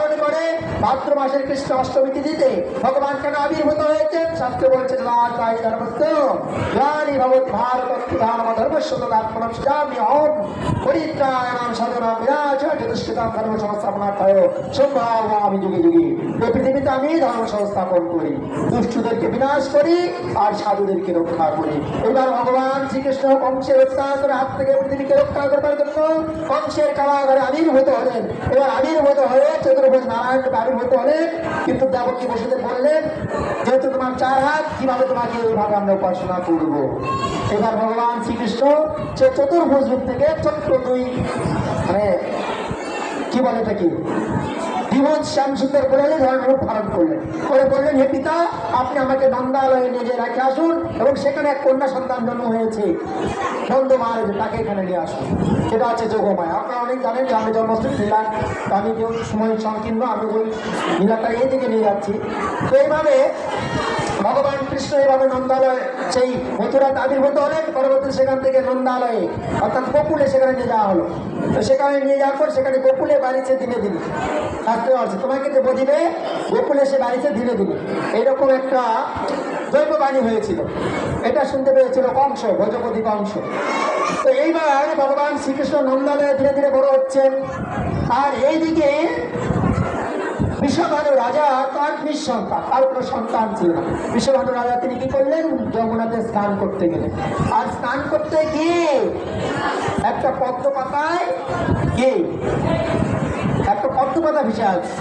পালন করে ভাদ্র মাসের কৃষ্ণ অষ্টমী তিথিতে ভগবান কেন আবির্ভূত হয়েছেন? শাস্ত্র বলছে ধর্মস্থ জ্ঞানী ভগবতী ভারত ধর্মস্বতাত্মনষ্টামি অহম পরিত্রাণাম সাধনাম বিরাজ যথেষ্টাম ধর্ম সংস্থাপনার্থায় সম্ভাবামি যুগে যুগে। এই পৃথিবীতে আমি ধর্ম সংস্থাপন করি, দুষ্টদেরকে বিনাশ করি আর সাধুদেরকে রক্ষা করি। এবার ভগবান শ্রীকৃষ্ণ কংসের অত্যাচারের হাত থেকে পৃথিবীকে রক্ষা করবার জন্য কংসের কারাগারে আবির্ভূত হলেন। এবার আবির্ভূত হয়ে চতুর্ভুজ নারায়ণকে আবির্ভূত হলেন, কিন্তু দেবকী বসুদেব বললেন যেহেতু তোমার 4 হাত, কিভাবে তোমাকে এইভাবে আমরা উপাসনা করব। এবার ভগবান শ্রীকৃষ্ণ সে চতুর্ভুজ রূপ থেকে ছোট্ট 2 মানে কি বলে এটা কি জীবন শ্যাম সুন্দর করে ধরনের রূপ ধারণ করলেন, করে বললেন হে পিতা, আপনি আমাকে নন্দালয়ে নিয়ে রেখে আসুন এবং সেখানে এক কন্যা সন্তান জন্ম হয়েছে নন্দ মহারাজ, তাকে এখানে নিয়ে আসুন। সেটা হচ্ছে যোগমায়া। আপনারা অনেক জানেন যে আমি জন্মাষ্টমী লীলা, আমি কেউ সময় সংকীর্ণ, আমি ওই লীলাটা এই দিকে নিয়ে যাচ্ছি। তো এইভাবে ভগবান কৃষ্ণ এইভাবে নন্দালয় সেই মথুরাতে আবির্ভূত হলেন। পরবর্তী সেখান থেকে নন্দালয়ে অর্থাৎ গোকুলে সেখানে নিয়ে যাওয়া হলো। তো সেখানে নিয়ে যাওয়ার পর সেখানে গোকুলে বাড়িছে দিনে দিনে। শাস্ত্রে আছে তোমাকে যে বদিবে গোকুলে সে বাড়িছে দিনে দিনে, এইরকম একটা দৈববাণী হয়েছিল। এটা শুনতে পেয়েছিল কংস, ভোজপতি কংস। তো এইবার ভগবান শ্রীকৃষ্ণ নন্দালয়ে ধীরে ধীরে বড় হচ্ছেন। আর এইদিকে বিশ্বভানু রাজা তার নিঃসন্তান, তার কোনো সন্তান ছিল না। বিশ্বভানু রাজা তিনি কি করলেন? যমুনাতে স্নান করতে গেলেন। আর স্নান করতে গিয়ে একটা পদ্ম পাতায় একটা পদ্ম পাতা ভেসে আছে।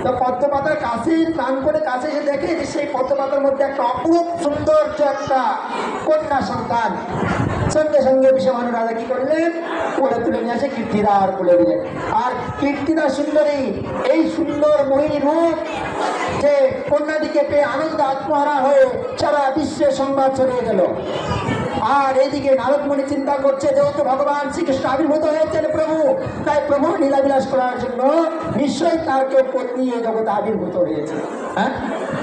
তো পদ্ম পাতার কাছে স্নান করে কাছে এসে দেখে যে সেই পদ্ম পাতার মধ্যে একটা অপরূপ সৌন্দর্য একটা কন্যা সন্তান। সঙ্গে সঙ্গে বিশ্বভানু রাজা কি করলেন? কোলে তুলে নিয়ে আসে কীর্তিদার কোলে দিলেন। আর কীর্তিদা সুন্দরী এই সুন্দর মোহিনী রূপ যে কন্যাটিকে পেয়ে আনন্দ আত্মহারা হয়ে সারা বিশ্বে সংবাদ ছড়িয়ে গেল। আর এদিকে নারদমণি চিন্তা করছে যেহেতু ভগবান শ্রীকৃষ্ণ আবির্ভূত হয়েছেন প্রভু, তাই প্রভু লীলাবিলাস করার জন্য নিশ্চয়ই তার কেউ পত্নী এই জগতে আবির্ভূত হয়েছে। হ্যাঁ,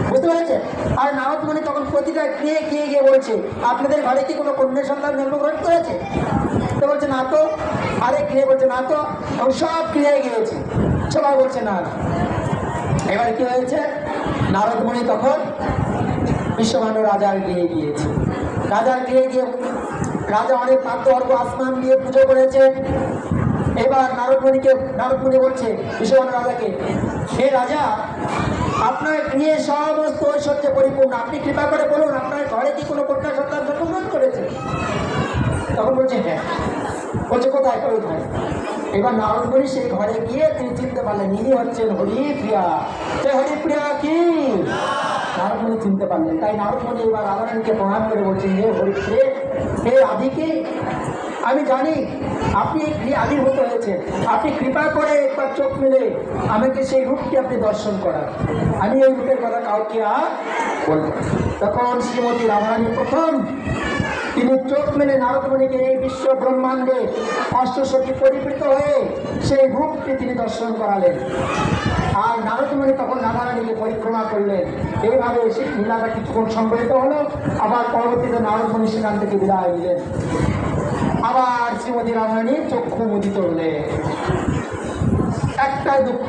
বুঝতে পেরেছে? আর নারদমণি তখন প্রতিটা গিয়ে গিয়ে বলছে আপনাদের ঘরে কি কোনো কন্যা সন্তান জন্মগ্রহণ করেছে? তো বলছে না তো। আরেক গৃহে বলছে না তো। এবং সব গৃহে গিয়েছে, সবাই বলছে না না। এবার কি হয়েছে? নারদমণি তখন বিশ্বভানু রাজার গৃহে গিয়েছে। রাজার গৃহে গিয়ে রাজা অনেক পাত্রবর্গ আসমান দিয়ে পুজো করেছে। এবার নারদমণি বলছে বিশ্বভানু রাজাকে, হে রাজা, আপনার গৃহে সমস্ত ঐশ্বর্যে পরিপূর্ণ, আপনি কৃপা করে বলুন আপনার ঘরে কি কোনো কন্যা সন্তান জন্মগ্রহণ করেছে? তখন বলছে হ্যাঁ। বলছে কোথায় কোথায়? এবার নারদমণি সেই ঘরে গিয়ে তিনি চিনতে পারলেন ইনি হচ্ছেন হরিপ্রিয়া। সে হরিপ্রিয়া কি? নারদমণি চিনতে পারলেন। তাই নারদমণি এবার রাধারানীকে প্রণাম করে বলছেন হে হরিপ্রিয়া, হে রাধিকে, আমি জানি আপনি আবির্ভূত হয়েছেন, আপনি কৃপা করে একবার চোখ মেলে আমাকে সেই রূপটি আপনি দর্শন করান, আমি এই রূপের কথা কাউকে আর বলব। তখন শ্রীমতী রাধারানী প্রথম তিনি চোখ মেলে নারদমণিকে এই বিশ্ব ব্রহ্মাণ্ডে অষ্টশক্তি পরিবৃত হয়ে সেই রূপটি তিনি দর্শন করালেন। আর নারদমণি তখন রাধারানীকে পরিক্রমা করলেন। এইভাবে সেই লীলাটা কিছুক্ষণ সংগঠিত হলো। আবার পরবর্তীতে নারদমণি সেখান থেকে বিদায় নিলেন। আবার শ্রীমতী রাধারানী চক্ষু মুদিত হলেন। একটাই দুঃখ,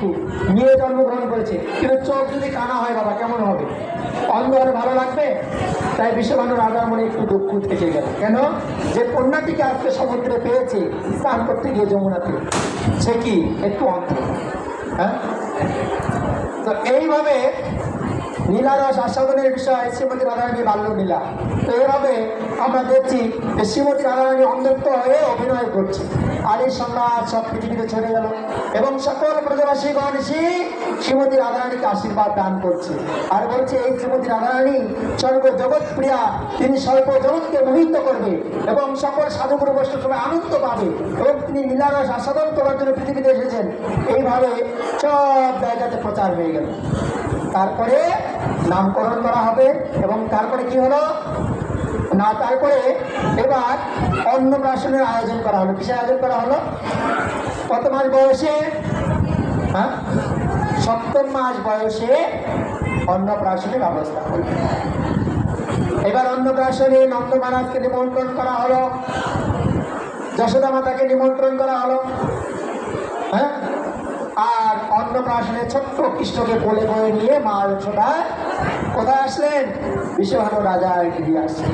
মেয়ে জন্মগ্রহণ করেছে কিন্তু চোখ যদি কানা হয় বাবা কেমন হবে? অন্ধ হলে ভালো লাগবে? তাই বিশ্বভানু রাজার মনে একটু দুঃখ থেকে গেল। কেন? যে কন্যাটিকে আজকে সমুদ্রে পেয়েছে স্নান করতে গিয়ে যমুনাতে, সে কি একটু অন্ধ। হ্যাঁ, তো এইভাবে লীলারস আস্বাদনের বিষয় শ্রীমতী রাধারানী বাল্যলীলা। তো এইভাবে আমরা দেখছি যে শ্রীমতী রাধারানী অন্ধত্ব হয়ে অভিনয় করছে। আর এই সংবাদ সব পৃথিবীতে ছড়ে গেল এবং সকল ব্রজবাসীগণ শ্রীমতী রাধারানীকে আশীর্বাদ দান করছে। আর বলছে এই শ্রীমতী রাধারানী স্বর্গ জগৎ প্রিয়া, তিনি সর্ব জগৎকে মোহিত করবে এবং সকল সাধুগুরু বৈষ্ণব সবাই আনন্দ পাবে এবং তিনি লীলারস আস্বাদন করার জন্য পৃথিবীতে এসেছেন। এইভাবে সব জায়গাতে প্রচার হয়ে গেল। তারপরে নামকরণ করা হবে এবং তারপরে কি হলো না, তারপরে এবার অন্নপ্রাশনের আয়োজন করা হলো। কিসের আয়োজন করা হলো? কত মাস বয়সে? হ্যাঁ, 7ম মাস বয়সে অন্নপ্রাশনের ব্যবস্থা হলো। এবার অন্নপ্রাশনে নন্দ মহারাজকে নিমন্ত্রণ করা হলো, যশোদা মাতাকে নিমন্ত্রণ করা হলো। হ্যাঁ, আর অন্ন অন্নপ্রাশনে ছোট্ট কৃষ্ণকে কোলে করে নিয়ে মা যশোদা কোথায় আসলেন? বিষভানু রাজার গিরি আসলেন।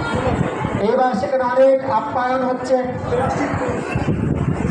এবার সেখানে অনেক আপ্যায়ন হচ্ছে।